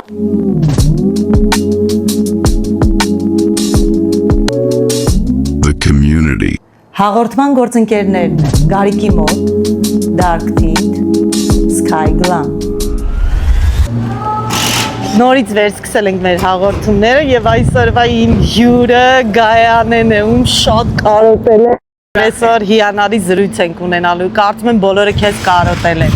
The community. Հաղորդման գործընկերներն են Գարիկի մոտ, Dark Tint, Sky Glam։ Նորից վերսկսել ենք մեր հաղորդումները եւ այսօրվա իմ հյուրը Գայանեն է, ում շատ կարոտել է։ Այսօր հիանալի զրույց ենք ունենալու, կարծում եմ բոլորը քեզ կարոտել են։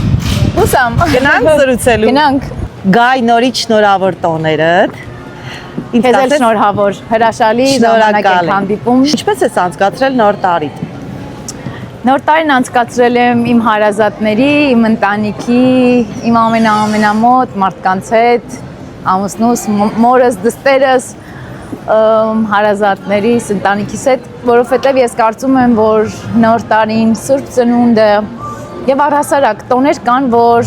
Ուսամ։ Գնանք զրուցելու։ Գնանք։ Գայ, նորից շնորհավոր տոներդ։ Քեզ էլ շնորհավոր, հրաշալի ժամանակ եք հանդիպում։ Ինչպես ես անցկացրել նոր տարին։ Նոր տարին անցկացրել եմ իմ հարազատների, իմ ընտանիքի, իմ ամենամոտ մարդկանց հետ, ամուսնուս, մորս, դստերս, հարազատներիս, ընտանիքիս հետ, որովհետև ես կարծում եմ, որ նոր տարին Սուրբ Ծնունդը եւ առհասարակ տոներ կան, որ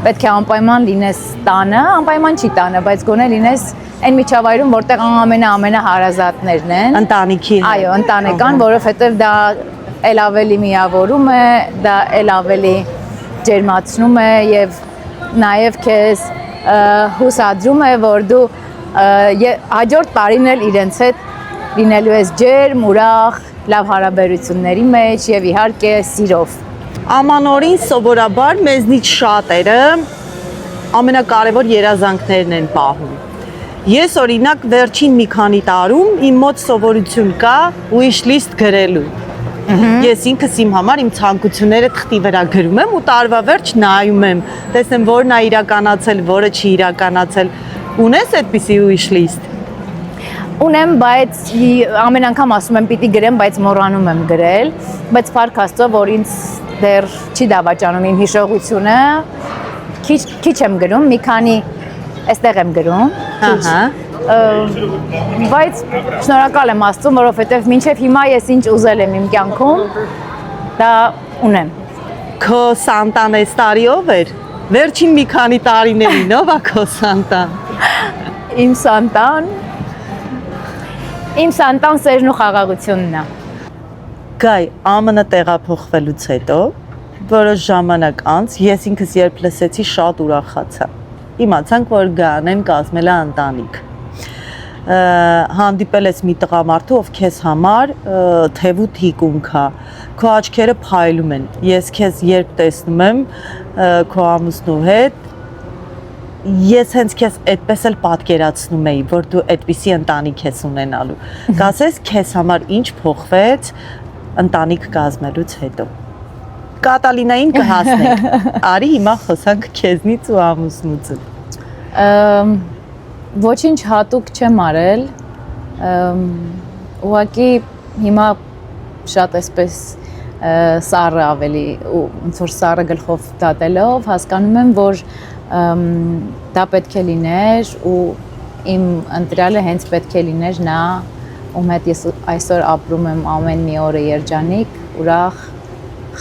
պետք է անպայման լինես տանը, անպայման չի տանը, բայց գոնե լինես այն միջավայրում, որտեղ ամենահարազատներն են։ Ընտանիքի։ Այո, ընտանեկան, որովհետև դա էլ ավելի միավորում է, դա էլ ավելի ջերմացնում է եւ նաեւ քեզ հուսադրում է, որ դու հաջորդ տարին էլ իրենց հետ լինելու ես ջերմ, ուրախ, լավ հարաբերությունների մեջ եւ իհարկե սիրով։ Ամանորին սովորաբար մեզնից շատերը ամենակարևոր երազանքներն են պահում։ Ես օրինակ վերջին մի քանի տարում իմ մոտ սովորություն կա wish list գրելու։ Ես ինքս իմ համար իմ ցանկությունները թղթի վրա գրում եմ ու տարվա վերջ նայում եմ, տեսնեմ որն է իրականացել, որը չի իրականացել։ Ունես այդպիսի wish list։ Ունեմ, բայց ամեն անգամ ասում եմ պիտի գրեմ, բայց մոռանում եմ գրել, բայց փառք Աստծո, որ ինձ դեռ չի դավաճանում իմ հիշողությունը, քիչ եմ գրում, մի քանի այստեղ եմ գրում, բայց շնորհակալ եմ Աստծուն, որովհետև մինչև հիմա ես ինչ ուզել եմ իմ կյանքում, դա ունեմ։ Քո Սանտան այս տարիով էր։ Վերջին մի քանի տարիներին ով է քո Սանտան։ Իմ Սանտան սերն ու խաղաղությունն է։ Գայ, ԱՄՆ տեղափոխվելուց հետո որոշ ժամանակ անց ես ինքս երբ լսեցի շատ ուրախացա։ Իմացանք, որ Գայանեն կազմել է ընտանիք։ Հանդիպել ես մի տղամարդու, ով քեզ համար թևու թիկունք է, քո աչքերը փայլում են։ Ես քեզ երբ տեսնում եմ քո ամուսնու հետ, ես հենց քեզ այդպես էլ պատկերացնում էի, որ դու այդպիսի ընտանիք ես ունենալու։ Կասես քեզ համար ինչ փոխվեց ընտանիք կազմելուց հետո։ Կատալինային կհասնենք։ Արի հիմա խոսանք քեզնից ու ամուսնուց։ Ոչինչ հատուկ չեմ արել, ուղղակի հիմա շատ այսպես սառը ավելի, ոնց որ սառը գլխով դատելով հասկանում եմ, որ դա պետք է լիներ ու իմ ընտրյալը հենց պետք է լիներ նա, ում հետ ես այսօր ապրում եմ ամեն մի օրը երջանիկ, ուրախ,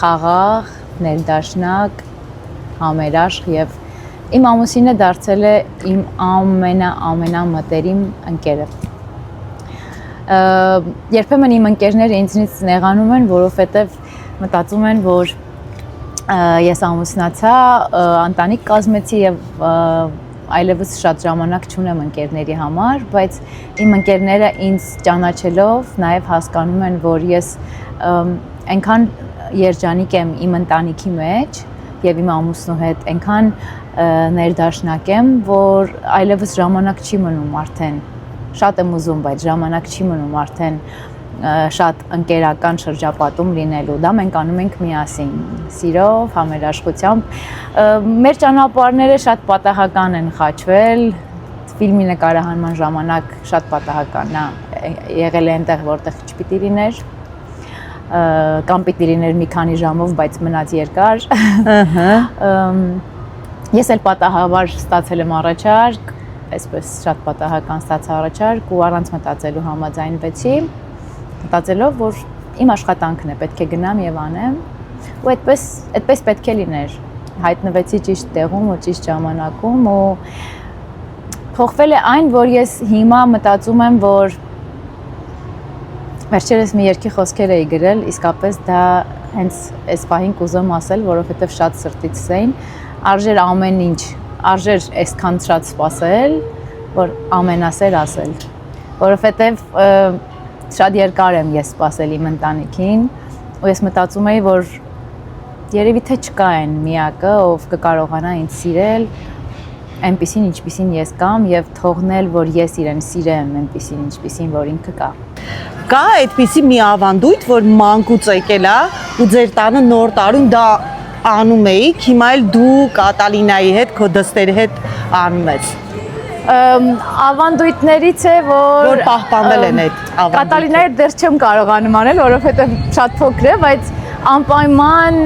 խաղաղ, ներդաշնակ, համերաշխ եւ իմ ամուսինը դարձել է իմ ամենամտերիմ ընկերը։ Երբեմն իմ ընկերները ինձնից նեղանում են, որովհետեւ մտածում են, որ ես ամուսնացա, ընտանիք կազմեցի եւ այլևս շատ ժամանակ չունեմ ընկերների համար, բայց իմ ընկերները ինձ ճանաչելով նաեւ հասկանում են, որ ես այնքան երջանիկ եմ իմ ընտանիքի մեջ եւ իմ ամուսնու հետ, այնքան ներդաշնակ եմ, որ այլևս ժամանակ չի մնում արդեն։ Շատ եմ ուզում, բայց ժամանակ չի մնում արդեն շատ ընկերական շրջապատում լինելու։ Դա մենք անում ենք միասին, սիրով, համերաշխությամբ։ Մեր ճանապարհները շատ պատահական են խաչվել։ Ֆիլմի նկարահանման ժամանակ շատ պատահական է, եղել է այնտեղ, որտեղ չպիտի լիներ։ Կամ պիտի լիներ մի քանի ժամով, բայց մնաց երկար։ Ես էլ պատահաբար ստացել եմ առաջարկ, այսպես շատ պատահական ստացա առաջարկ ու առանց մտածելու համաձայնվեցի, մտածելով, որ իմ աշխատանքն է, պետք է գնամ եւ անեմ, ու այդպես պետք է լիներ։ Հայտնվեցի ճիշտ տեղում ու ճիշտ ժամանակում ու փոխվել է այն, որ ես հիմա մտածում եմ, որ վերջերս մի երկի խոսքեր էի գրել, իսկապես դա հենց այս պահին կուզեմ ասել, որովհետև շատ սրտից էին, արժեր ամեն ինչ արժեր այսքան շատ սպասել, որ ամենասեր ասել, որովհետև շատ երկար եմ ես սպասել իմ ընտանիքին, ու ես մտածում էի, որ երևի թե չկա այն միակը, ով կկարողանա ինձ սիրել, այնպիսին ինչպիսին ես կամ եւ թողնել, որ ես իրեն սիրեմ, այնպիսին ինչպիսին որ ինքը կա։ Կա այդպիսի մի ավանդույթ, որ մանկուց եկել է ու ձեր տանը նոր տարում դա անում էիք, հիմա էլ դու Կատալինայի հետ, քո դստերի հետ անում ես։ Ավանդույթներից է, Որ պահպանվել են այդ ավանդույթները։ Կատալինայի դեռ չեմ կարողանում անել, որովհետև շատ փոքր է, բայց անպայման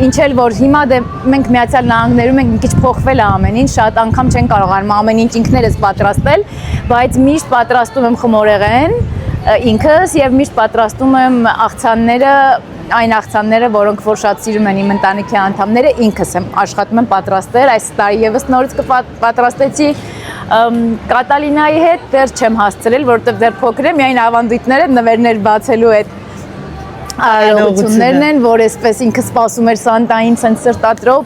ինչ էլ որ հիմա դե մենք Միացյալ Նահանգներում ենք մի քիչ փոխվել է ամեն ինչ, շատ անգամ չեն կարողանում ամեն ինչ ինքներս պատրաստել, բայց միշտ պատրաստում եմ խմորեղեն ինքս եւ միշտ պատրաստում եմ աղցանները, այն աղցանները, որոնք որ շատ սիրում են իմ ընտանիքի անդամները, ինքս եմ աշխատում եմ պատրաստել, այս տարի եւս նորից կպատրաստեցի Կատալինայի հետ դեռ չեմ հասցրել, որովհետեւ դեռ փոքր է, միայն ավանդույթները նվերներ բացելու այդ արարողություններն են, որ այսպես ինքը սպասում էր Սանտային ցենց սրտատրոփ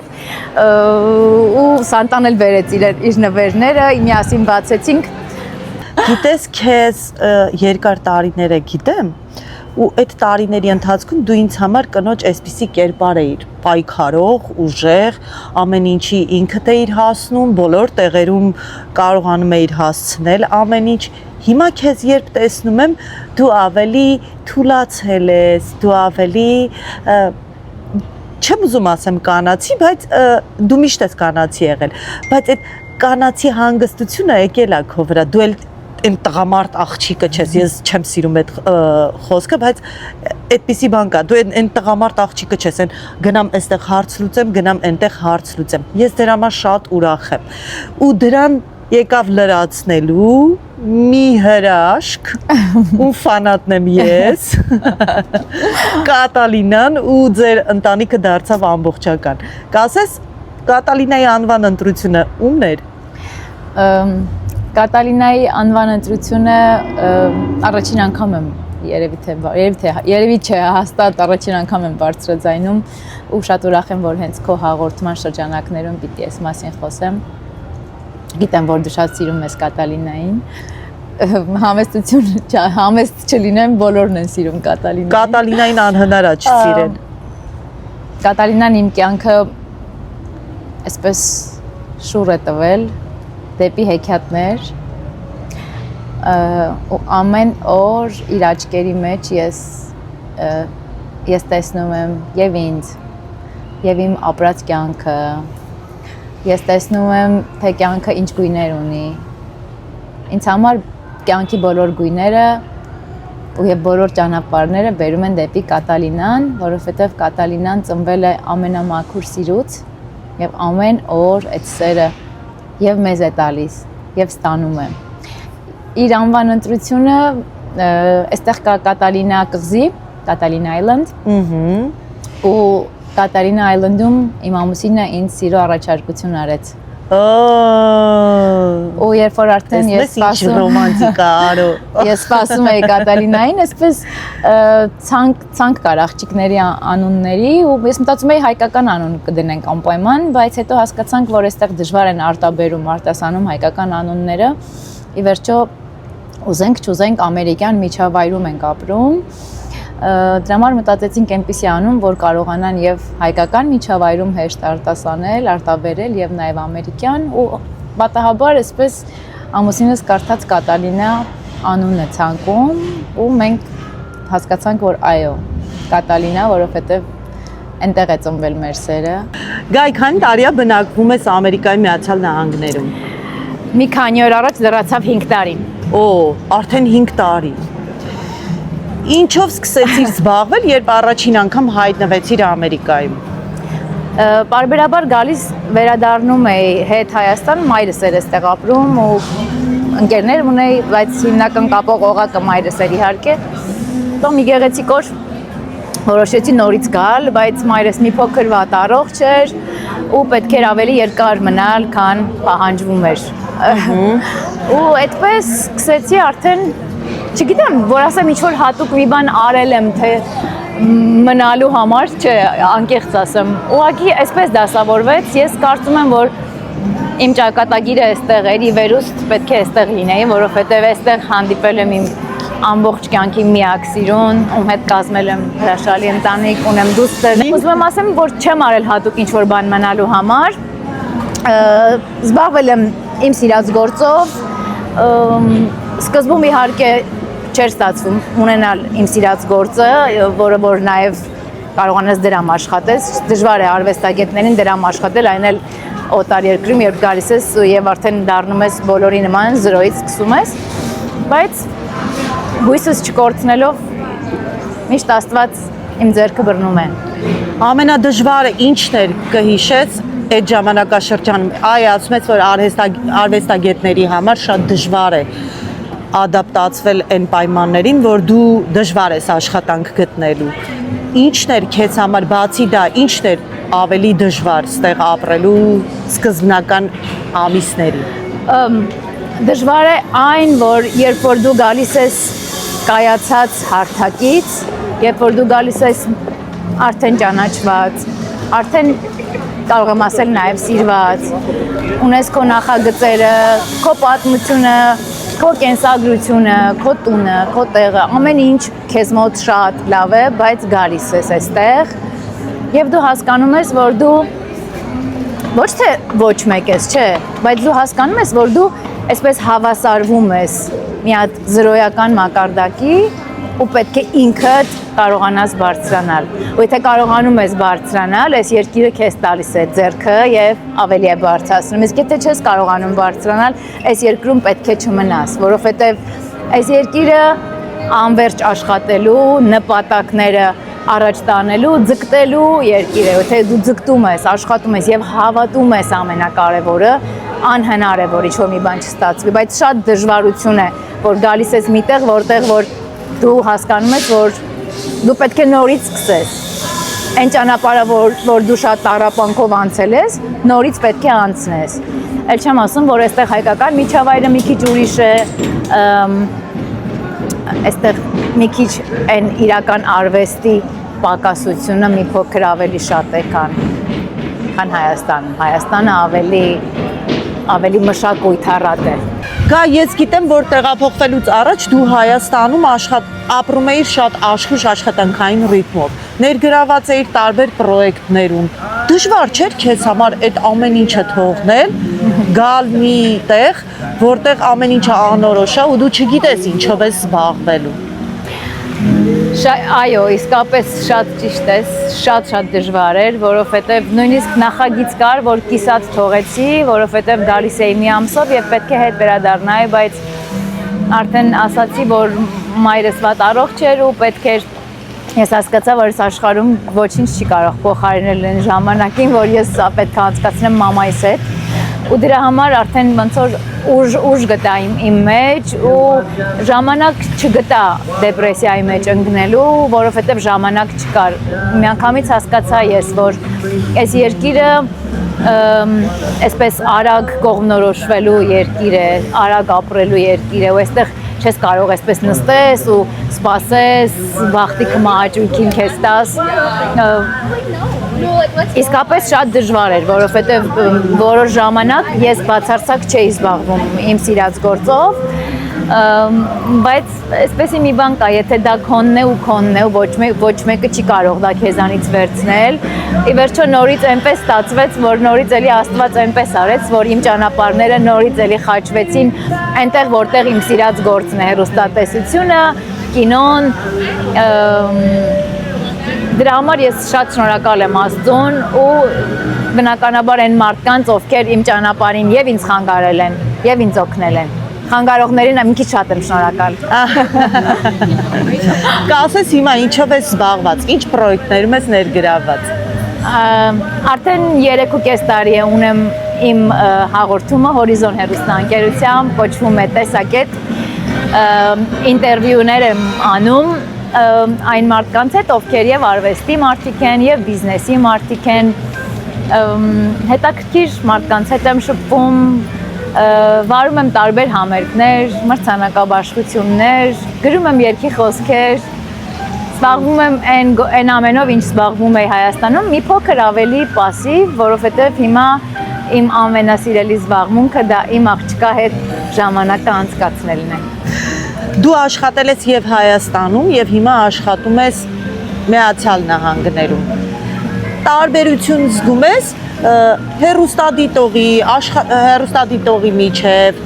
ու Սանտան էլ բերեց իր նվերները, միասին բացեցինք։ Գիտես, քեզ երկար տարիներ է գիտեմ, ու այդ տարիների ընթացքում դու ինձ համար կնոջ այսպիսի կերպար էիր, պայքարող, ուժեղ, ամեն ինչի ինքդ էիր հասնում, բոլոր տեղերում կարողանում էիր հասցնել ամեն ինչ։ Հիմա քեզ երբ տեսնում եմ, դու ավելի թուլացել ես, դու ավելի չեմ ուզում ասեմ կանացի, բայց դու միշտ ես կանացի եղել, բայց այդ կանացի հանգստությունը եկել է քո վրա, դու էլ այն տղամարդ աղջիկը չես, ես չեմ սիրում այդ խոսքը, բայց այդպիսի բան կա, դու այն տղամարդ աղջիկը չես, այն գնամ այստեղ հարց լուծեմ, գնամ այնտեղ հարց լուծեմ, ես դրա համար շատ ուրախ եմ, ու դրան եկավ լրացնելու մի հրաշք, ու ֆանատն եմ ես, Կատալինան ու ձեր ընտանիքը դարձավ ամբողջական, կասես Կատալինայի անվան ընտրությունը ումն էր։ Կատալինայի անվան ընտրությունը առաջին անգամ եմ երևի չէ հաստատ առաջին անգամ եմ բարձրաձայնում ու շատ ուրախ եմ, որ հենց քո հաղորդման շրջանակներում պիտի այս մասին խոսեմ։ Գիտեմ, որ դու շատ սիրում ես Կատալինային, համեստ չլինեմ, բոլորն են սիրում Կատալինային։ Կատալինային անհնար է չսիրել։ Կատալինան իմ կյանքը այսպես շուռ է տվել դեպի հեքիաթներ ու ամեն օր իր աչքերի մեջ ես տեսնում եմ եւ ինձ եւ իմ ապրած կյանքը, ես տեսնում եմ թե կյանքը ինչ գույներ ունի, ինձ համար կյանքի բոլոր գույները ու եւ բոլոր ճանապարհները բերում են դեպի Կատալինան, որովհետեւ Կատալինան ծնվել է ամենամաքուր սիրուց եւ ամեն օր այդ սերը եւ մեզ է տալիս եւ ստանում է։ Իր անվան ընտրությունը այստեղ կա Կատալինա կղզի, Կատալինա Island։ Ու Կատալինա Island-ում իմ ամուսինը ինձ սիրո առաջարկություն արեց։ Ու երբ որ արդեն ես սպասում ռոմանտիկա արո։ Ես սպասում էի Կատալինային, այսպես ցանկ կար աղջիկների անունների ու ես մտածում էի հայկական անուն կդնենք անպայման, բայց հետո հասկացանք, որ այստեղ դժվար են արտասանում հայկական անունները։ Ի վերջո ուզենք չուզենք ամերիկյան միջավայրում ենք ապրում։ Դրա համար մտածեցինք այնպիսի անուն, որ կարողանան եւ հայկական միջավայրում հեշտ արտասանել, արտաբերել եւ նաեւ ամերիկյան ու պատահաբար այսպես ամուսինս կարդաց Կատալինա անունը ցանկում ու մենք հասկացանք, որ այո, Կատալինա, որովհետեւ այնտեղ է ծնվել մեր սերը։ Գայ, քանի տարի է բնակվում ես Ամերիկայի Միացյալ Նահանգներում։ Մի քանի օր առաջ լրացավ 5 տարի։ Օ, արդեն 5 տարի։ Ինչով սկսեցիր զբաղվել, երբ առաջին անգամ հայտնվեցիր Ամերիկայում։ Պարբերաբար գալիս վերադառնում էի հետ Հայաստան, մայրս էր այստեղ ապրում ու ընկերներ ունեի, բայց հիմնական կապող օղակը մայրս էր իհարկե։ Հետո մի գեղեցիկ օր որոշեցի նորից գալ, բայց մայրս մի փոքր վատ առողջ էր ու պետք էր ավելի երկար մնալ, քան պահանջվում էր։ Ու այդպես սկսեցի արդեն չգիտեմ, որ ասեմ ինչ-որ հատուկ մի բան արել եմ, թե մնալու համար, չէ, անկեղծ ասեմ, ուղղակի այսպես դասավորվեց, ես կարծում եմ, որ իմ ճակատագիրը այստեղ էր, ի վերուստ պետք է այստեղ լինեի, որովհետև այստեղ հանդիպել եմ իմ ամբողջ կյանքի միակ սիրուն, ում հետ կազմել եմ հրաշալի ընտանիք, ունեմ դուստր։ Ուզում եմ ասեմ, որ չեմ արել հատուկ ինչ-որ բան մնալու համար, զբաղվել եմ իմ սիրած գործով, սկզբում իհարկե չէր ստացվում ունենալ իմ սիրած գործը, որը որ նաև կարողանաս դրամ աշխատես, դժվար է արվեստագետներին դրամ աշխատել, այն էլ օտար երկրում, երբ գալիս ես եւ արդեն դառնում ես բոլորի նման, զրոյից սկսում ես, բայց հույսս չկորցնելով միշտ Աստված իմ ձեռքը բռնում է։ Ամենադժվարը ինչն էր կհիշես այդ ժամանակաշրջանում, ասում ես, որ արվեստագետների համար շատ դժվար է ադապտացվել այն պայմաններին, որ դու դժվար ես աշխատանք գտնելու։ Ինչն էր քեզ համար բացի դա, ինչն էր ավելի դժվար ստեղ ապրելու սկզբնական ամիսներին։ Դժվար է այն, որ երբ որ դու գալիս ես կայացած հարթակից, երբ որ դու գալիս ես արդեն ճանաչված, արդեն կարող եմ ասել նաև սիրված, ունես քո նախագծերը, քո պատմությունը, քո կենսագրությունը, քո տունը, քո տեղը, ամեն ինչ քեզ մոտ շատ լավ է, բայց գալիս ես այստեղ եւ դու հասկանում ես, որ դու ոչ թե ոչ մեկ ես, չէ, բայց դու հասկանում ես, որ դու այսպես հավասարվում ես մի հատ զրոյական մակարդակի ու պետք է ինքդ կարողանաս բարձրանալ։ Ու եթե կարողանում ես բարձրանալ, այս երկիրը քեզ տալիս է ձեռքը եւ ավելի է բարձրացնում։ Իսկ եթե չես կարողանում բարձրանալ, այս երկրում պետք է չմնաս, որովհետեւ այս երկիրը անverջ աշխատելու, նպատակները առաջ տանելու, ձգտելու երկիր է։ Եթե դու ձգտում ես, աշխատում ես եւ հավատում ես ամենակարևորը, անհնար է որ ինչ-որ մի բան չստացվի, բայց շատ դժվարություն է, որ գալիս ես միտեղ, որտեղ որ դու հասկանում ես, որ դու պետք է նորից սկսես։ Այն ճանապարհը, որ դու շատ տառապանքով անցել ես, նորից պետք է անցնես։ Էլ չեմ ասում, որ այստեղ հայկական միջավայրը մի քիչ ուրիշ է, այստեղ մի քիչ այն իրական արվեստի պակասությունը մի փոքր ավելի շատ է, քան Հայաստանում։ Հայաստանը ավելի մշակույթառատ է։ Գա, ես գիտեմ, որ տեղափոխվելուց առաջ դու Հայաստանում ապրում էիր շատ աշխույժ աշխատանքային ռիթմով, ներգրաված էիր տարբեր պրոյեկտներում։ Դժվար չէր քեզ համար այդ ամեն ինչը թողնել, գալ մի տեղ, որտեղ ամեն ինչը անորոշ է ու դու չգիտես ինչով ես զբաղվելու։ Այո, իսկապես շատ ճիշտ ես, շատ դժվար էր, որովհետև նույնիսկ նախագիծ կար, որ կիսած թողեցի, որովհետև գալիս էի մի ամսով եւ պետք է հետ վերադառնայի, բայց արդեն ասացի, որ մայրս վատ առողջ էր ու պետք էր, ես հասկացա, որ այս աշխարհում ոչինչ չի կարող փոխարինել այն ժամանակին, որ ես պետք է անցկացնեմ մամայիս հետ։ Ու դրա համար արդեն ոնց որ ուժ գտա իմ մեջ ու ժամանակ չգտա դեպրեսիայի մեջ ընկնելու, որովհետև ժամանակ չկար։ Միանգամից հասկացա ես, որ այս երկիրը այսպես արագ կողմնորոշվելու երկիր է, արագ ապրելու երկիր է ու այստեղ չես կարող այսպես նստես ու սպասես, վախտի կմահաճույքին քեզ տաս։ Իսկապես շատ դժվար էր, որովհետև որոշ ժամանակ ես բացարձակ չէի զբաղվում իմ սիրած գործով, բայց այսպեսի մի բան կա, եթե դա քոնն է ու ոչ մեկը չի կարող դա քեզանից վերցնել։ Ի վերջո նորից այնպես ստացվեց, որ նորից էլի Աստված այնպես արեց, որ իմ ճանապարհները նորից էլի խաչվեցին այնտեղ, որտեղ իմ սիրած գործն է, հեռուստատեսությունը, կինոն, դրա համար ես շատ շնորհակալ եմ Աստծուն ու բնականաբար այն մարդկանց, ովքեր իմ ճանապարհին եւ ինձ խանգարել են եւ ինձ օգնել են։ Խանգարողներին մի քիչ շատ եմ շնորհակալ։ Կասես հիմա ինչով ես զբաղված, ինչ պրոյեկտներում ես ներգրավված։ Արդեն 3.5 տարի է ունեմ իմ հաղորդումը Հորիզոն հեռուստաընկերությամբ, կոչվում է Տեսակետ, ինտերվյուներ եմ անում այն մարդկանց հետ, ովքեր եւ արվեստի մարդիկ են եւ բիզնեսի մարդիկ են, հետաքրքիր մարդկանց հետ եմ շփվում, վարում եմ տարբեր համերգներ, մրցանակաբաշխություններ, գրում եմ երգի խոսքեր, զբաղվում եմ այն ամենով, ինչ զբաղվում էի Հայաստանում, մի փոքր ավելի պասիվ, որովհետև հիմա իմ ամենասիրելի զբաղմունքը դա իմ աղջկա հետ ժամանակը անցկացնելն է։ Դու աշխատել ես եւ Հայաստանում եւ հիմա աշխատում ես Միացյալ Նահանգներում։ Տարբերություն զգում ես հերոստադիտողի միջև,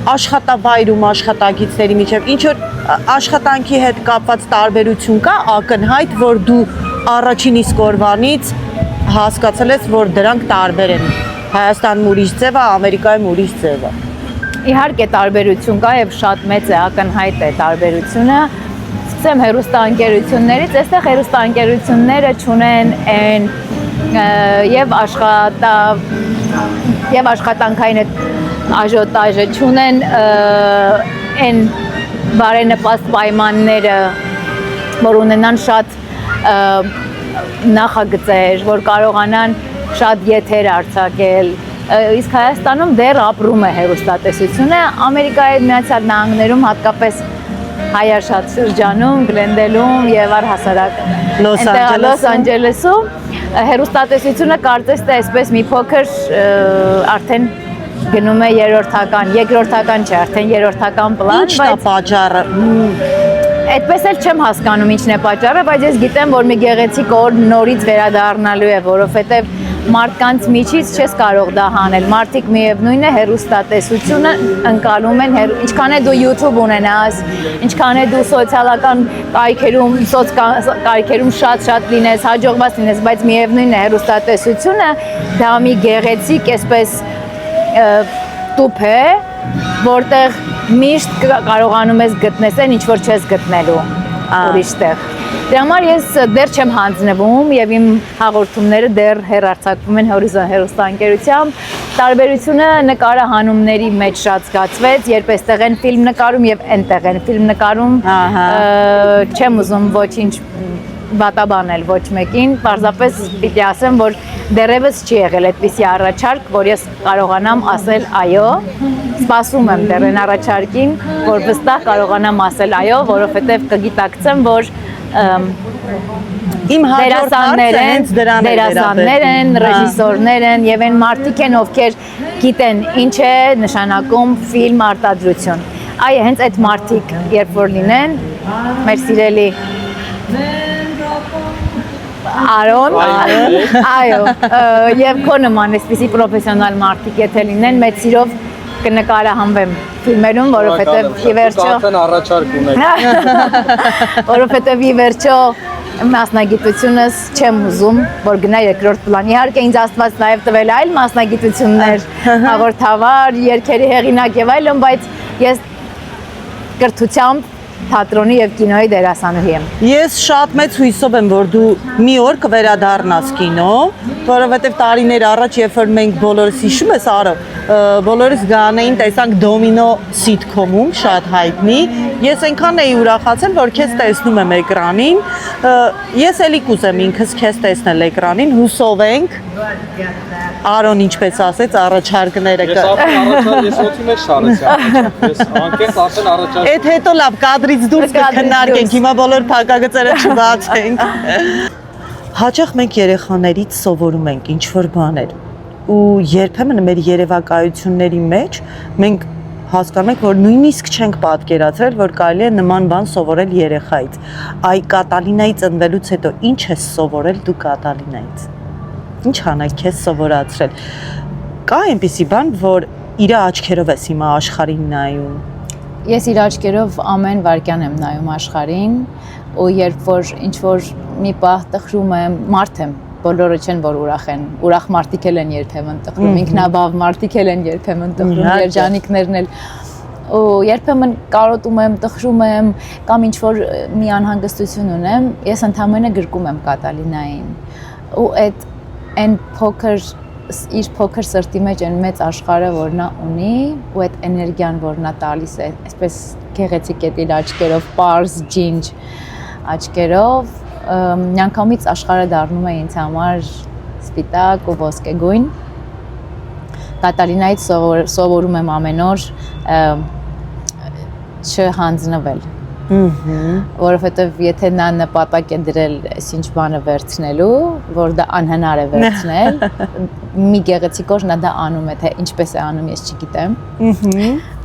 աշխատավայրում աշխատագիցների միջև, ինչ որ աշխատանքի հետ կապված տարբերություն կա ակնհայտ, որ դու առաջին իսկ օրվանից հասկացել ես, որ դրանք տարբեր են։ Հայաստանում ուրիշ ձև է, Ամերիկայում ուրիշ ձև է։ Իհարկե տարբերություն կա եւ շատ մեծ է, ակնհայտ է տարբերությունը։ Սկսեմ հերոստանգերություններից, այստեղ հերոստանգերությունները չունեն այն եւ աշխատանքային աժոտաժը չունեն այն բարենպաստ պայմանները, որ ունենան շատ նախագծեր, որ կարողանան շատ եթեր արձակել։ Իսկ Հայաստանում դեռ ապրում է հեռուստատեսությունը, Ամերիկայի Միացյալ Նահանգներում հատկապես հայաշատ շրջանում, Գլենդելում եւ առհասարակ Լոս Անջելեսում հեռուստատեսությունը կարծես թե այսպես մի փոքր արդեն գնում է երկրորդական չէ, արդեն երրորդական պլան, Ի՞նչն է պատճառը։ Այդպես էլ չեմ հասկանում ինչն է պատճառը, բայց ես գիտեմ, որ մի գեղեցիկ օր նորից վերադառնալու է, որովհետեւ մարդկանց միջից չես կարող դա հանել։ Մարդիկ միևնույն է հեռուստատեսությունը ընկալում են, ինչքան է դու YouTube ունենաս, ինչքան է դու սոցիալական կայքերում շատ լինես, հաջողված լինես, բայց միևնույն է հեռուստատեսությունը դա մի գեղեցիկ այսպես տուփ է, որտեղ միշտ կարողանում ես գտնես այն, ինչ որ չես գտնելու ուրիշտեղ։ Դրա համար ես դեռ չեմ հանձնվում եւ իմ հաղորդումները դեռ հեռարձակվում են Horizon հեռուստաընկերությամբ։ Տարբերությունը նկարահանումների մեջ շատ զգացվեց, երբ այստեղ են ֆիլմ նկարում եւ այնտեղ են ֆիլմ նկարում։ Չեմ ուզում ոչինչ բատաբանել ոչ մեկին, պարզապես պիտի ասեմ, որ դեռևս չի եղել այդպիսի առաջարկ, որ ես կարողանամ ասել այո, սպասում եմ դեռ այն առաջարկին, որ վստահ կարողանամ ասել այո, որովհետև կգիտակցեմ, որ Իմ հաջորդ հարցը հենց դրան է դերասաններ են, ռեժիսորներ են եւ այն մարդիկ են, ովքեր գիտեն ինչ է նշանակում ֆիլմ արտադրություն։ Այո, հենց այդ մարդիկ, երբ որ լինեն, մեր սիրելի Արոն, այո, եւ քո նման այսպիսի պրոֆեսիոնալ մարդիկ եթե լինեն, մեծ սիրով կնկարահանվեմ ֆիլմերում, որովհետեւ ի վերջո արդեն առաջարկ ունեք։ Որովհետեւ ի վերջո մասնագիտությունս չեմ ուզում, որ գնա երկրորդ պլան։ Իհարկե ինձ Աստված նաև տվել այլ մասնագիտություններ, հաղորդավար, երգերի հեղինակ եւ այլն, բայց ես կրթությամբ թատրոնի եւ կինոյի դերասանուհի եմ։ Ես շատ մեծ հույսով եմ, որ դու մի օր կվերադառնաս կինո, որովհետև տարիներ առաջ, երբ որ մենք բոլորս հիշում ես, Արո, բոլորս գանեին տեսանք Դոմինո սիթքոմում, շատ հայտնի։ Ես այնքան էի ուրախացել, որ քեզ տեսնում եմ էկրանին։ Ես էլի կուզեմ ինքս քեզ տեսնել էկրանին, հուսով ենք։ Արոն ինչպես ասեց, առաջարկները Ես ոցի մեջ շարեցի, ես անկես արդեն առաջարկ։ Այդ հետո լավ կադրից դուրս կքննարկենք, հիմա բոլոր փակագծերը չբացենք։ Հաճախ մենք երեխաներից սովորում ենք ինչ-որ բաներ ու երբեմն մեր երևակայությունների մեջ մենք հասկանում ենք, որ նույնիսկ չենք պատկերացրել, որ կարելի է նման բան սովորել երեխայից։ Այ Կատալինայի ծնվելուց հետո ինչ ես սովորել դու Կատալինայից։ Ինչ անեք քեզ սովորացրել։ Կա այնպիսի բան, որ իր աչքերով ես հիմա աշխարհին նայում։ Ես իր աչքերով ամեն վարքյան եմ նայում աշխարհին, ու երբ որ ինչ որ մի պահ տխրում եմ, մարդ եմ, բոլորը չեն որ ուրախ են, ուրախ մարդիկ են երբեմն տխրում, ինքնաբավ մարդիկ են երբեմն տխրում, երջանիկներն էլ ու երբեմն կարոտում եմ, տխրում եմ կամ ինչ որ մի անհանգստություն ունեմ, ես ընդհանրապես գրկում եմ Կատալինային ու այն իր փոքր սրտի մեջ այն մեծ աշխարհը, որ նա ունի, ու այդ էներգիան, որ նա տալիս է, այսպես գեղեցիկ է իր աչքերով, պարզ, ջինջ աչքերով, միանգամից աշխարհը դառնում է ինձ համար սպիտակ ու ոսկեգույն։ Կատալինայից սովորում եմ ամեն օր չհանձնվել, Որովհետև եթե նա նպատակ է դրել այսինչ բանը վերցնելու, որ դա անհնար է վերցնել, մի գեղեցիկ օր նա դա անում է, թե ինչպես է անում, ես չգիտեմ։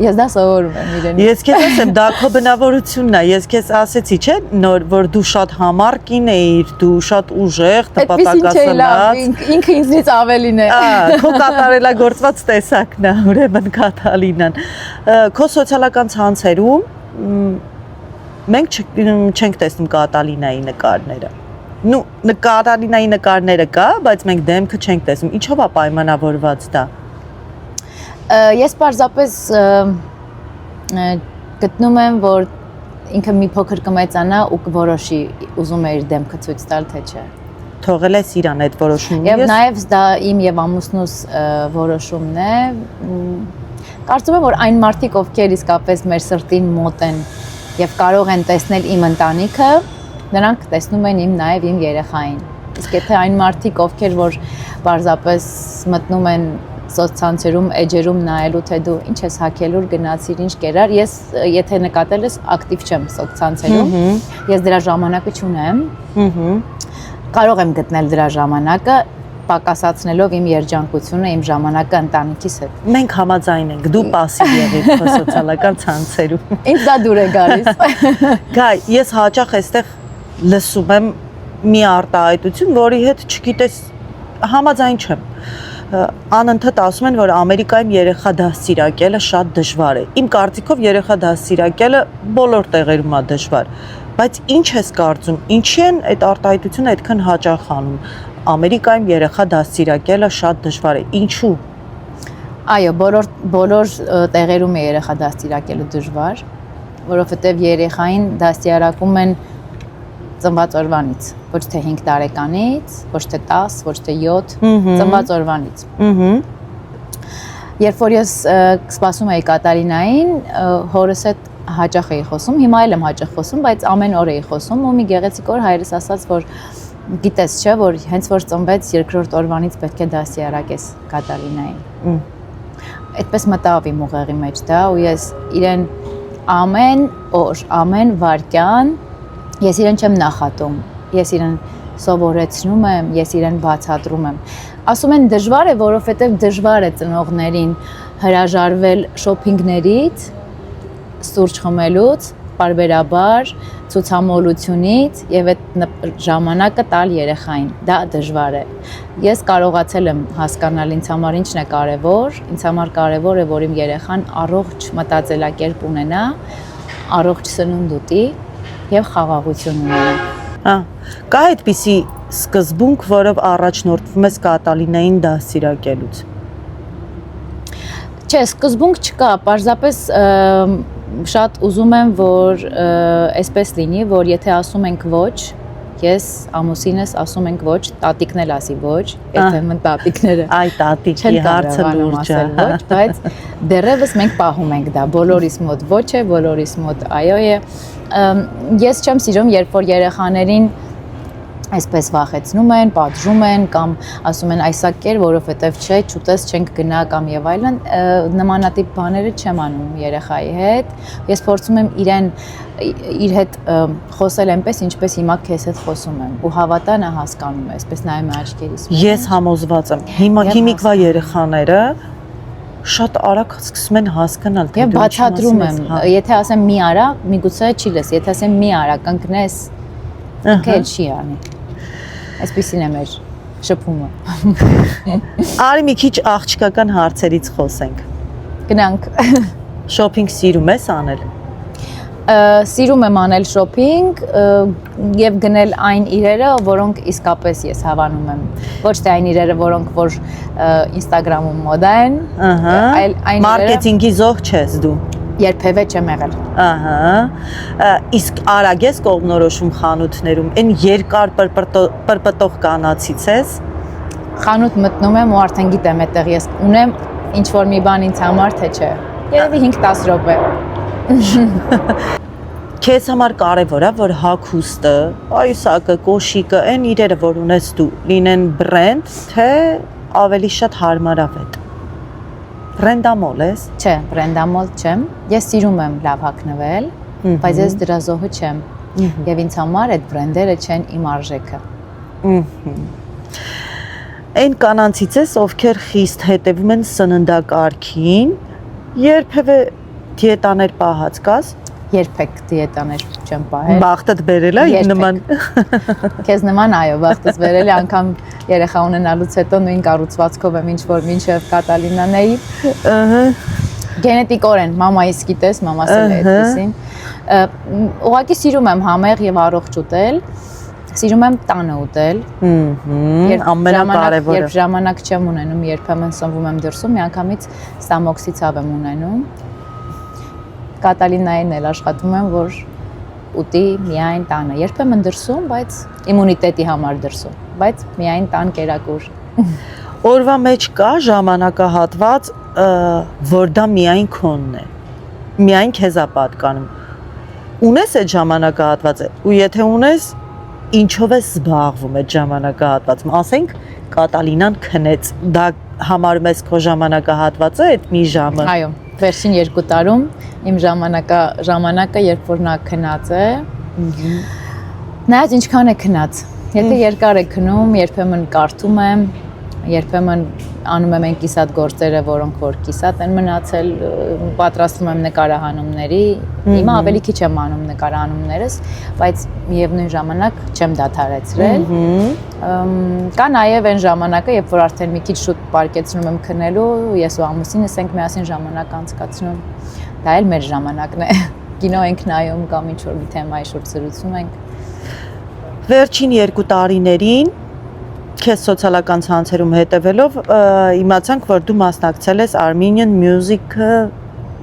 Ես դա սովորում եմ իրենից։ Ես քեզ ասեմ, դա քո բնավորությունն է։ Ես քեզ ասեցի, չէ՞, նոր որ դու շատ համառ կին էիր, դու շատ ուժեղ, տպատակասնած։ Ինքը ինձնից ավելին է։ Քո կատարելագործված տեսակն է, ուրեմն Կատալինան։ Քո սոցիալական ցանցերում մենք չենք տեսնում Կատալինայի նկարները։ Նու Կատալինայի նկարները կա, բայց մենք դեմքը չենք տեսնում։ Ինչով է պայմանավորված դա։ Ես պարզապես գտնում եմ, որ ինքը մի փոքր կմեծանա ու կորոշի ուզում է իր դեմքը ցույց տալ, թե չէ։ Թողել ես իրան այդ որոշումը։ Եվ նաև դա իմ եւ ամուսնուս որոշումն է։ Կարծում եմ, որ այն մարդիկ, ովքեր իսկապես մեր սրտին մոտ են եւ կարող են տեսնել իմ ընտանիքը, նրանք տեսնում են նաև իմ երեխային։ Իսկ եթե այն մարդիկ, ովքեր որ պարզապես մտնում են սոցցանցերում, էջերում նայելու, թե դու ինչ ես հագելուր, գնացիր, ինչ կերար, ես եթե նկատել ես, ակտիվ չեմ սոցցանցերում, ես դրա ժամանակը չունեմ։ Կարող եմ գտնել դրա ժամանակը, պակասացնելով իմ երջանկությունը, իմ ժամանակը ընտանիքիս հետ։ Մենք համաձայն ենք, դու պասիվ եղիր քո սոցիալական ցանցերում։ Ինձ դա դուր է գալիս։ Գայ, ես հաճախ այստեղ լսում եմ մի արտահայտություն, որի հետ չգիտես համաձայն չեմ։ Անընդհատ ասում են, որ Ամերիկայում երեխա դաստիարակելը շատ դժվար է։ Իմ կարծիքով երեխա դաստիարակելը բոլոր տեղերում է դժվար։ Բայց ինչ ես կարծում, ինչի են այդ արտահայտությունը այդքան հաճախ անում։ Ամերիկայում երեխա դաստիարակելը շատ դժվար է։ Ինչու։ Այո, բոլոր տեղերում է երեխա դաստիարակելը դժվար, որովհետև երեխային դաստիարակում են ծնված օրվանից, ոչ թե 5 տարեկանից, ոչ թե 10, ոչ թե 7, ծնված օրվանից։ Երբ որ ես սպասում էի Կատալինային, հորս հետ հաճախ էի խոսում, հիմա էլ եմ հաճախ խոսում, բայց ամեն օր էի խոսում ու մի գեղեցիկ օր հայրս ասաց, որ գիտես չէ, որ հենց որ ծնվեց երկրորդ օրվանից պետք է դաստիարակես Կատալինային։ Այդպես մտավ իմ ուղեղի մեջ դա ու ես իրեն ամեն օր, ամեն վայրկյան ես իրեն չեմ նախատում, ես իրեն սովորեցնում եմ, ես իրեն բացատրում եմ։ Ասում են դժվար է, որովհետև դժվար է ծնողներին հրաժարվել շոփինգներից, սուրճ խմելուց, պարբերաբար, ցուցամոլությունից եւ այդ ժամանակը տալ երեխային։ Դա դժվար է։ Ես կարողացել եմ հասկանալ ինձ համար ինչն է կարևոր, ինձ համար կարևոր է, որ իմ երեխան առողջ մտածելակերպ ունենա, առողջ սնունդ ուտի եւ խաղաղություն ունենա։ Կա այդպիսի սկզբունք, որով առաջնորդվում ես Կատալինային դաստիարակելուց։ Չէ, սկզբունք չկա, պարզապես շատ ուզում եմ, որ այսպես լինի, որ եթե ասում ենք ոչ, ես ամուսինս ասում ենք ոչ, տատիկն էլ ասի ոչ, երբեմն տատիկները այ տատիկի հարցը լուրջ է, ոչ, բայց դեռևս մենք պահում ենք դա, բոլորիս մոտ ոչ է, բոլորիս մոտ այո է։ Ես չեմ սիրում, երբ որ երեխաներին այսպես վախեցնում են, պատժում են կամ ասում են այսա կեր, որովհետև չէ, չուտես չենք գնա կամ եւ այլն, նմանատիպ բաները չեմ անում երեխայի հետ։ Ես փորձում եմ իրեն իր հետ խոսել այնպես, ինչպես հիմա քեզ հետ խոսում եմ, ու հավատա նա հասկանում է, այսպես նայում է աչքերիս։ Ես համոզված եմ, հիմիկվա երեխաները շատ արագ սկսում են հասկանալ, թե դու ինչ բացատրում եմ, եթե ասեմ մի արա, միգուցե չի լս, եթե ասեմ մի արա, կընկնես, ինքը էլ չի անի։ Այսպեսին է մեր շփումը։ Արի մի քիչ աղջկական հարցերից խոսենք։ Գնանք։ Շոփինգ սիրում ես անել։ Սիրում եմ անել շոփինգ եւ գնել այն իրերը, որոնք իսկապես ես հավանում եմ։ Ոչ թե այն իրերը, որոնք որ Instagram-ում մոդա են, այլ այն իրերը։ Մարքեթինգի զոհ չես դու։ Երբևէ չեմ եղել։ Իսկ արագ ես կողմնորոշում խանութներում, այն երկար պրպտող կանացից ես։ Խանութ մտնում եմ ու արդեն գիտեմ այդտեղ ես ունեմ ինչ որ մի բան ինձ համար թե չէ։ Երևի 5-10 րոպե։ Քեզ համար կարևոր է, որ հագուստը, այուսակը, կոշիկը, այն իրերը, որ ունես դու, լինեն բրենդ, թե ավելի շատ հարմարավետ։ Բրենդամոլ ես։ Չէ, բրենդամոլ չեմ։ Ես սիրում եմ լավ հագնվել, բայց ես դրա զոհը չեմ։ Եվ ինձ համար այդ բրենդերը չեն իմ արժեքը։ Այն կանանցից ես, ովքեր խիստ հետևում են սննդակարգին, երբևէ դիետաներ պահած կաս։ Երբեք դիետաներ չեմ պահել։ Բախտդ բերել է իմ նման։ Քեզ նման այո, բախտս բերել է անգամ երեխա ունենալուց հետո նույն կառուցվածքով եմ ինչ որ մինչև Կատալինանեի։ Ահա։ Գենետիկորեն մամայիս գիտես, մամաս էլ է այդպեսին։ Ուղղակի սիրում եմ համեղ եւ առողջ ուտել։ Սիրում եմ տանը ուտել։ Ամենակարևորը։ Երբ ժամանակ չեմ ունենում, երբեմն սնվում եմ դրսում, միանգամից ստամոքսի ցավ եմ ունենում։ Կատալինային էլ աշխատում եմ, որ ուտի միայն տանը։ Երբեմն դրսում, բայց իմունիտետի համար դրսում, բայց միայն տան կերակուր։ Օրվա մեջ կա ժամանակահատված, որ դա միայն քոնն է։ Միայն քեզ է պատկանում։ Ունես այդ ժամանակահատվածը, ու եթե ունես, ինչով ես զբաղվում այդ ժամանակահատվածում։ Ասենք Կատալինան քնեց, դա համարում ես քո ժամանակահատվածը, այդ մի ժամը։ Այո, վերջին 2 տարում իմ ժամանակը, երբ որ նա քնած է, նայած ինչքան է քնած։ Եթե երկար է քնում, երբեմն կարդում եմ, երբեմն անում եմ այն կիսատ գործերը, որոնք որ կիսատ են մնացել, պատրաստվում եմ նկարահանումների։ Հիմա ավելի քիչ եմ անում նկարահանումներս, բայց միևնույն ժամանակ չեմ դադարեցրել։ Կա նաև այն ժամանակը, երբ որ արդեն մի քիչ շուտ պարկեցնում եմ քնելու, ես ու ամուսինս ենք միասին ժամանակ անցկացնում։ Դա էլ մեր ժամանակն է։ Կինո ենք նայում կամ ինչ-որ մի թեմայի շուրջ զրուցում ենք։ Վերջին 2 տարիներին քեզ սոցիալական ցանցերում հետևելով իմացանք, որ դու մասնակցել ես Armenian Music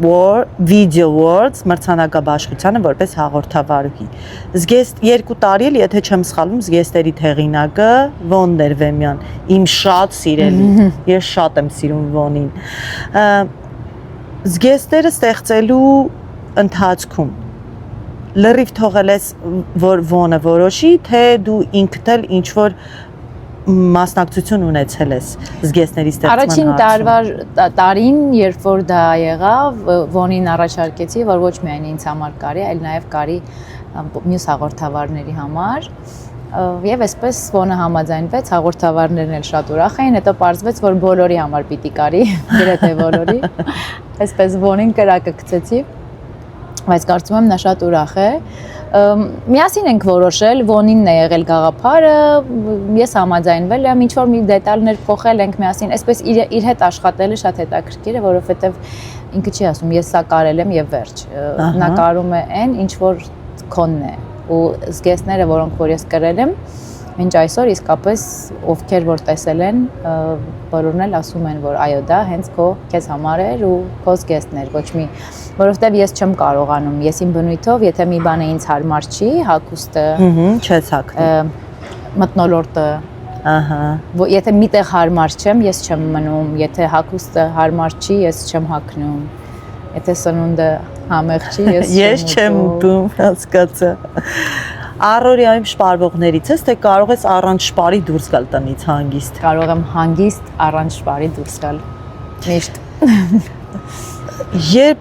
Video Awards մրցանակաբաշխությանը որպես հաղորդավարուհի։ Զգեստ 2 տարի էլ, եթե չեմ սխալվում, զգեստերի հեղինակը Վոն Ներվեմյան, իմ շատ սիրելի, ես շատ եմ սիրում Վոնին։ Զգեստերը ստեղծելու ընթացքում լրիվ թողել ես, որ Վոնը որոշի, թե դու ինքդ էլ ինչ որ մասնակցություն ունեցել ես զգեստների ստեղծման Առաջին տարին, երբ որ դա եղավ, Վոնին առաջարկեցի, որ ոչ միայն ինձ համար կարի, այլ նաև կարի մյուս հաղորդավարների համար։ Եվ այսպես Վոնը համաձայնվեց, հաղորդավարներն էլ շատ ուրախ էին, հետո պարզվեց, որ բոլորի համար պիտի կարի, գրեթե բոլորի։ Այսպես Վոնին կրակը գցեցի, բայց կարծում եմ նա շատ ուրախ է։ Միասին ենք որոշել, Վոնինն է եղել գաղափարը, ես համաձայնվել եմ, ինչ որ մի դետալներ փոխել ենք միասին, այսպես իր հետ աշխատելը շատ հետաքրքիր է, որովհետև ինքը չի ասում, ես սա կարել եմ եւ վերջ։ Նա կարում է այն, ինչ որ քոնն է, ու զգեստները, որոնք որ ես կրել եմ, մինչ այսօր իսկապես ովքեր որ տեսել են, բոլորն էլ ասում են, որ այո, դա հենց քեզ համար էր ու քո զգեստներ, ոչ մի, որովհետև ես չեմ կարողանում, ես իմ բնույթով, եթե մի բանը ինձ հարմար չի, հագուստը, չես հագնում, մթնոլորտը, եթե միտեղ հարմար չեմ, ես չեմ մնում, եթե հագուստը հարմար չի, ես չեմ հագնում, եթե սնունդը համեղ չի, ես չեմ ուտում, հասկացա։ Առօրյայում շպարվողներից ես, թե կարող ես առանց շպարի դուրս գալ տնից հանգիստ։ Կարող եմ հանգիստ առանց շպարի դուրս գալ։ Միշտ։ Երբ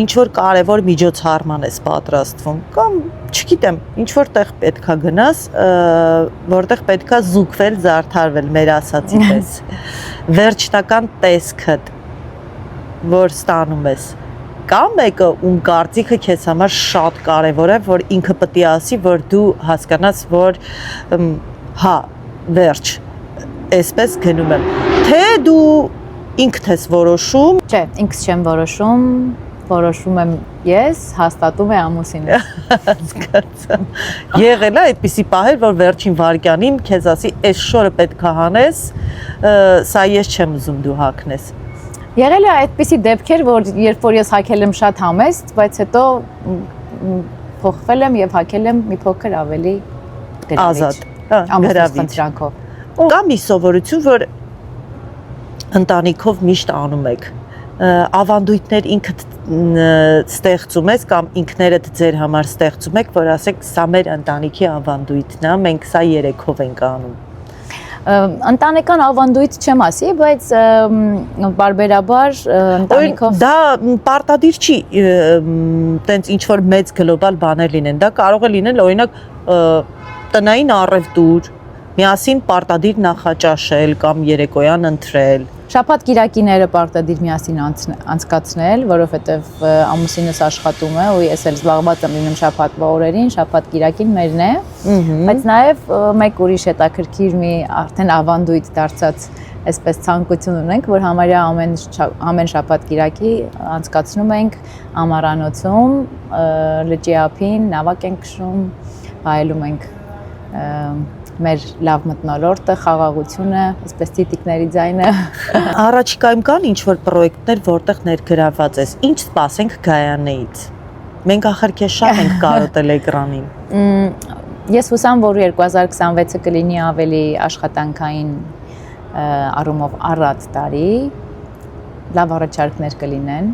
ինչ որ կարևոր միջոցառման ես պատրաստվում, կամ չգիտեմ, ինչ որտեղ պետքա գնաս, որտեղ պետքա զուգվել, զարդարվել, մեր ասածի պես։ Վերջնական տեսքդ, որ ստանում ես, կա մեկը, ում կարծիքը քեզ համար շատ կարևոր է, որ ինքը պետք է ասի, որ դու հասկանաս, որ հա, վերջ, այսպես գնում եմ, թե դու ինքդ ես որոշում։ Չէ, ինքս չեմ որոշում, որոշում եմ ես, հաստատում է ամուսինը։ Հասկացա։ Եղել է այդպիսի պահեր, որ վերջին վայրկյանին քեզ ասի, այս շորը պետք է հանես, սա ես չեմ ուզում դու հագնես։ Եղել է այդպիսի դեպքեր, որ երբ որ ես հագել եմ շատ համեստ, բայց հետո փոխվել եմ եւ հագել եմ մի փոքր ավելի գրավիչ։ Ազատ, գրավիչ։ Կա մի սովորություն, որ ընտանիքով միշտ անում եք։ Ավանդույթներ ինքդ ստեղծում ես կամ ինքներդ ձեր համար ստեղծում եք, որ ասեք, սա մեր ընտանիքի ավանդույթն է, մենք սա երեքով ենք անում։ Ընտանեկան ավանդույթ չեմ ասի, բայց բարբերաբար ընտանիքով դա պարտադիր չի տենց ինչ որ մեծ գլոբալ բաներ լինեն, դա կարող է լինել օրինակ տնային առևտուր, միասին պարտադիր նախաճաշել կամ երեկոյան ընթրել։ շաբաթ կիրակիները պարտադիր միասին անցկացնել, որովհետև ամուսինս աշխատում է ու ես էլ զբաղված եմ լինում շաբաթվա օրերին, շաբաթ կիրակին մերն է, բայց նաև մեկ ուրիշ հետաքրքիր մի արդեն ավանդույթ դարձած այսպես ցանկություն ունենք, որ համարյա ամեն շաբաթ կիրակի անցկացնում ենք ամառանոցում, լճի ափին, նավակ ենք քշում, վայելում ենք մեր լավ մթնոլորտը, խաղաղությունը, այսպես տիտիկների ձայնը։ Առաջիկայում կան ինչ-որ պրոյեկտներ, որտեղ ներգրավված ես։ Ինչ սպասենք Գայանեից։ Մենք ախր քեզ շատ ենք կարոտել էկրանին։ Ես հուսամ, որ 2026-ը կլինի ավելի աշխատանքային առումով առատ տարի, լավ առաջարկներ կլինեն։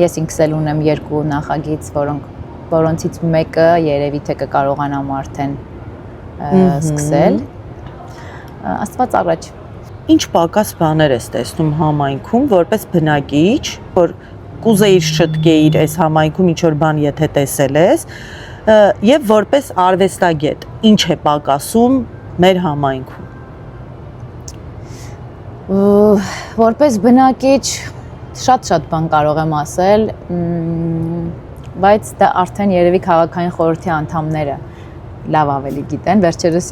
Ես ինքս էլ ունեմ 2 նախագիծ, որոնցից մեկը երևի թե կկարողանամ արդեն սկսել, աստված առաջ։ Ինչ պակաս բաներ ես տեսնում համայնքում, որպես բնակիչ, որ կուզեիր շտկեիր այս համայնքում ինչ-որ բան եթե տեսել ես, և որպես արվեստագետ, ինչ է պակասում մեր համայնքում։ Որպես բնակիչ շատ բան կարող եմ ասել, բայց դա արդեն երևի քաղաքային խորհրդի անդամները լավ ավելի գիտեն, վերջերս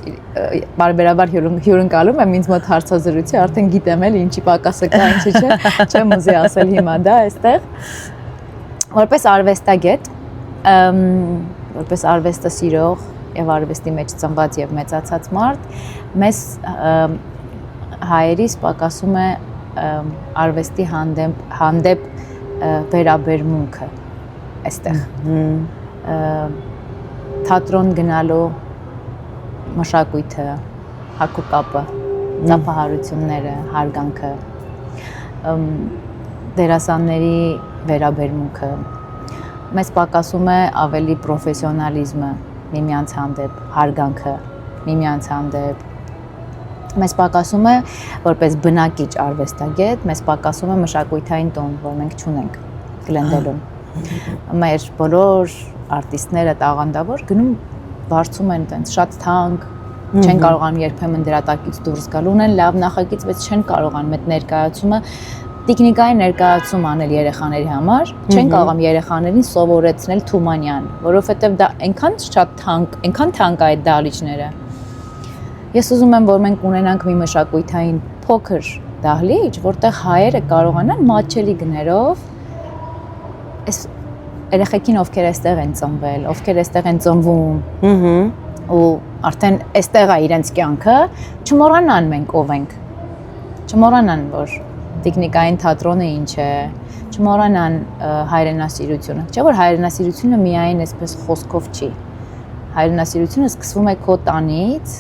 բարբերաբար հյուրընկալում եմ ինձ մոտ հարցազրույցի, արդեն գիտեմ էլ ինչի պակասը կա, ինչի չէ, չեմ ուզի ասել հիմա դա այստեղ։ Որպես արվեստագետ, որպես արվեստը սիրող եւ արվեստի մեջ ծնված եւ մեծացած մարդ, մեզ հայերիս պակասում է արվեստի հանդեպ վերաբերմունքը այստեղ։ Թատրոն գնալու մշակույթը, հագուկապը, ծափահարությունները, հարգանքը, դերասանների վերաբերմունքը, մեզ պակասում է ավելի պրոֆեսիոնալիզմը միմյանց հանդեպ, հարգանքը միմյանց հանդեպ, մեզ պակասում է որպես բնակիչ արվեստագետ, մեզ պակասում է մշակույթային տոն, որ մենք չունենք Գլենդելում։ Մեր բոլոր արտիստները տաղանդավոր գնում վարձում են տենց շատ թանկ, չեն կարողանում երբեմն դրա տակից դուրս գալ, ունեն լավ նախագիծ, բայց չեն կարողանում այդ ներկայացումը տեխնիկայի ներկայացում անել երեխաների համար, չեն կարողանում երեխաներին սովորեցնել Թումանյան, որովհետև դա այնքան շատ թանկ, այնքան թանկ է այդ դահլիճները։ Ես ուզում եմ, որ մենք ունենանք մի մշակույթային փոքր դահլիճ, որտեղ հայերը կարողանան մատչելի գներով այս երեխեքին ովքեր այստեղ են ծնվել, ովքեր այստեղ են ծնվում, ու արդեն այստեղ է իրենց կյանքը, չմոռանան մենք ով ենք, չմոռանան, որ տեխնիկային թատրոնը ինչ է, չմոռանան հայրենասիրությունը, չէ՞ որ հայրենասիրությունը միայն այսպես խոսքով չի, հայրենասիրությունը սկսվում է քո տանից,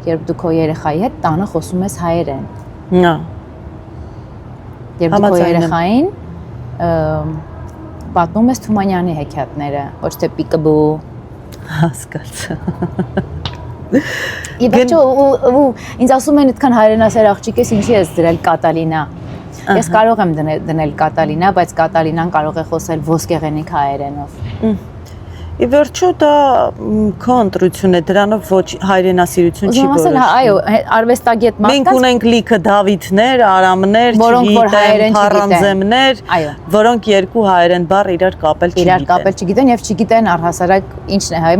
երբ դու քո երեխայի հետ տանը խոսում ես հայերեն, երբ դու քո երեխային պատմում ես Թումանյանի հեքիաթները, ոչ թե Պիկաբու, հասկացա։ Իբրճո ինձ ասում են այդքան հայրենասեր աղջիկ ես, ինչի ես դրել Կատալինա։ Ես կարող եմ դնել Կատալինա, բայց Կատալինան կարող է խոսել ոսկեղենիկ հայերենով։ Ի վերջո դա քո ընտրություն է, դրանով ոչ հայրենասիրություն չի որոշվում։ Այո, արվեստագետ մարդկանց մենք ունենք լիքը Դավիթներ, Արամներ, չգիտեմ, Փառանձեմներ, որոնք երկու հայերեն բառ իրար կապել չգիտեն եւ չգիտեն առհասարակ ինչն է հայ։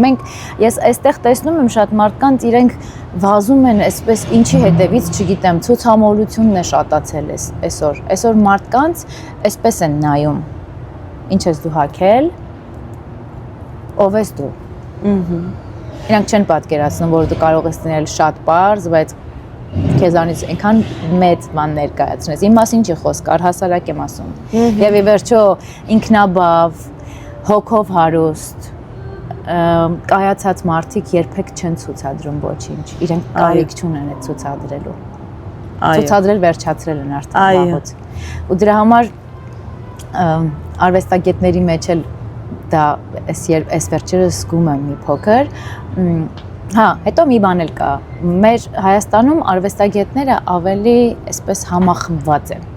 Ես այստեղ տեսնում եմ շատ մարդկանց իրենք վազում են այսպես ինչի հետևից, չգիտեմ, ցուցամոլությունն է շատացել այսօր մարդկանց այսպես են նայում։ Ինչ ես դու հագել, ով ես դու։ Իրանք չեն պատկերացնում, որ դու կարող ես լինել շատ պարզ, բայց քեզանից այնքան մեծ բան ներկայացնես։ Իմ մասին չի խոսք, առհասարակ եմ ասում։ Եվ ի վերջո ինքնաբավ, հոգով հարուստ, կայացած մարդիկ երբեք չեն ցուցադրում ոչինչ։ Իրենք կարիք չունեն այդ ցուցադրելու։ Ցուցադրել վերջացրել են արդեն վաղուց։ Ու դրա համար արվեստագետների մեջ էլ դա այս վերջերս զգում եմ մի փոքր, Հա, հետո մի բան էլ կա։ Մեր Հայաստանում արվեստագետները ավելի այսպես համախմբված են։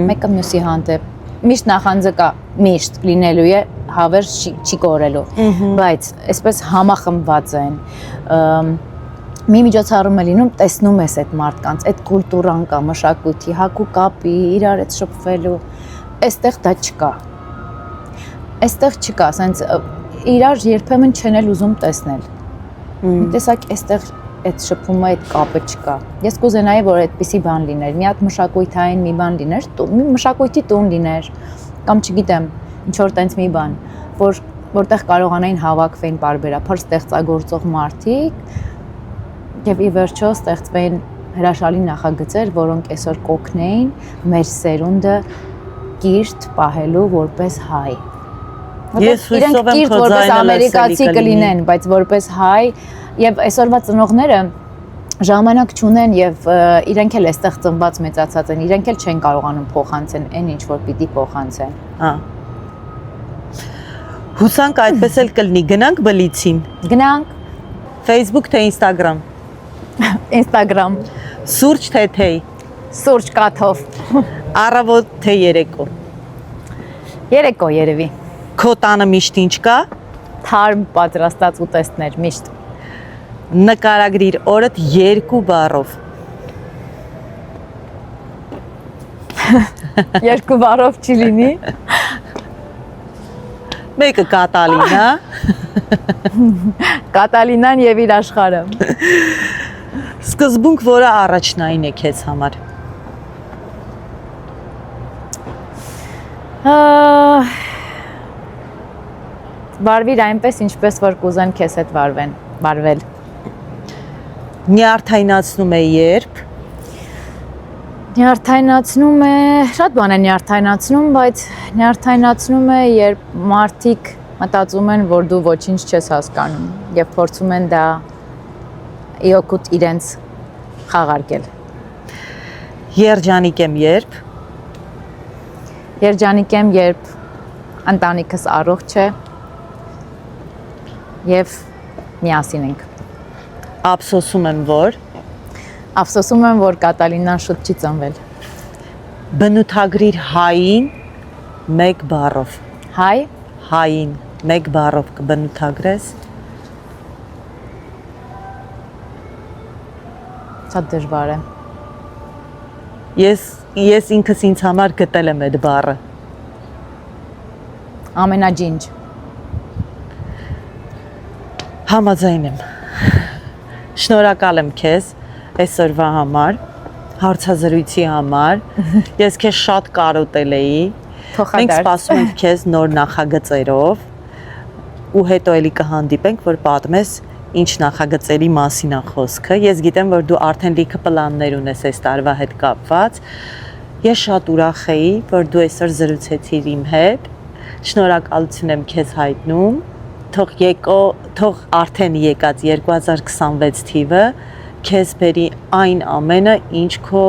Մեկը մյուսի հանդեպ միշտ նախանձը կա, միշտ լինելու է, հավերժ չի կորելու, բայց այսպես համախմբված են։ Մի միջոցառում է լինում, տեսնում ես այդ մարդկանց, այդ կուլտուրան կա, մշակույթի, հագու կապի, իրար հետ շփվելու, այստեղ դա չկա։ Այստեղ չկա, ասենց իրար երբեմն չեն էլ ուզում տեսնել։ Մի տեսակ այստեղ այդ շփումը, այդ կապը չկա։ Ես կուզենայի, որ այդպիսի բան լիներ, մի հատ մշակույթային մի բան լիներ, մի մշակույթի տուն լիներ, կամ չգիտեմ, ինչ որ տենց մի բան, որտեղ կարողանային հավաքվեն բարբերաբար ստեղծագործող մարդիկ եւ ի վերջո ստեղծվեն հրաշալի նախագծեր, որոնք այսօր կօգնեին մեր սերունդը կիրթ պահելու որպես հայ։ Ես հույսով եմ քո որպես ձայնը ամերիկացի կլինեն, բայց որպես հայ եւ այսօրվա ծնողները ժամանակ չունեն եւ իրենք էլ այստեղ ծնված մեծացած են, իրենք էլ չեն կարողանում փոխանցեն այն ինչ որ պիտի փոխանցեն։ Հա։ Հուսանք այդպես էլ կլինի։ Գնանք բլիցին։ Գնանք Facebook թե Instagram։ Instagram, Սուրճ թե թեյ։ սուրճ կաթով։ Առավոտ թե երեկո։ Երեկո երևի։ Քո տանը միշտ ինչ կա։ Թարմ պատրաստած ուտեստներ միշտ։ Նկարագրիր օրդ 2 բառով։ 2 բառով չի լինի։ Մեկը Կատալինա, Կատալինան եւ իր աշխարհը։ սկզբունք, որը առաջնային է քեզ համար։ Վարվիր այնպես, ինչպես որ կուզեն քեզ հետ վարվել։ Նյարդայնացնում է երբ։ Նյարդայնացնում է, շատ բան է նյարդայնացնում, բայց նյարդայնացնում է, երբ մարդիկ մտածում են, որ դու ոչինչ չես հասկանում եւ փորձում են դա իօգուտ իրենց խաղարկել։ Երջանիկ եմ երբ։ Երջանիկ եմ, երբ ընտանիքս առողջ է եւ միասին ենք։ Ափսոսում եմ, որ Ափսոսում եմ, որ Կատալինան շուտ չի ծնվել։ բնութագրիր հային 1 բառով։ Հայ, Հային 1 բառով կբնութագրես։ շատ դժվար է։ Ես ինքս ինձ համար գտել եմ այդ բառը։ Ամենաջինջ։ Համաձայն եմ։ Շնորհակալ եմ քեզ այսօրվա համար, հարցազրույցի համար։ Ես քեզ շատ կարոտել էի։ Մենք Փոխադարձ։ սպասում ենք քեզ նոր նախագծերով ու հետո էլի կհանդիպենք, որ պատմես ինչ նախագծերի մասին է խոսքը։ Ես գիտեմ, որ դու արդեն լիքը պլաններ ունես այս տարվա հետ կապված։ Ես շատ ուրախ էի, որ դու այսօր զրուցեցիր իմ հետ։ Շնորհակալություն եմ քեզ հայտնում։ Թող արդեն եկած 2026 թիվը քեզ բերի այն ամենը, ինչ քո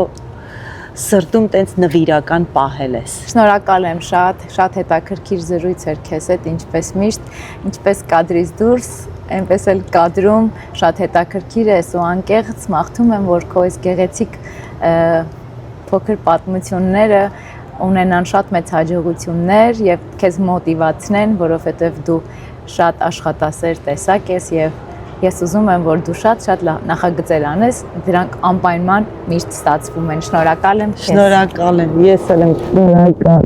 սրտում տենց նվիրական պահել ես։ Շնորհակալ եմ շատ հետաքրքիր զրույց էր քեզ հետ, ինչպես միշտ, ինչպես կադրից դուրս, այնպես էլ կադրում շատ հետաքրքիր է ու անկեղծ մաղթում եմ, որ քո այս գեղեցիկ փոքր պատմությունները ունենան շատ մեծ հաջողություններ եւ քեզ մոտիվացնեն, որովհետեւ դու շատ աշխատասեր տեսակ ես եւ ես ուզում եմ, որ դու շատ նախագծեր անես, դրանք անպայման միշտ ստացվում են։ Շնորհակալ եմ քեզ։ Շնորհակալ եմ, ես էլ եմ շնորհակալ։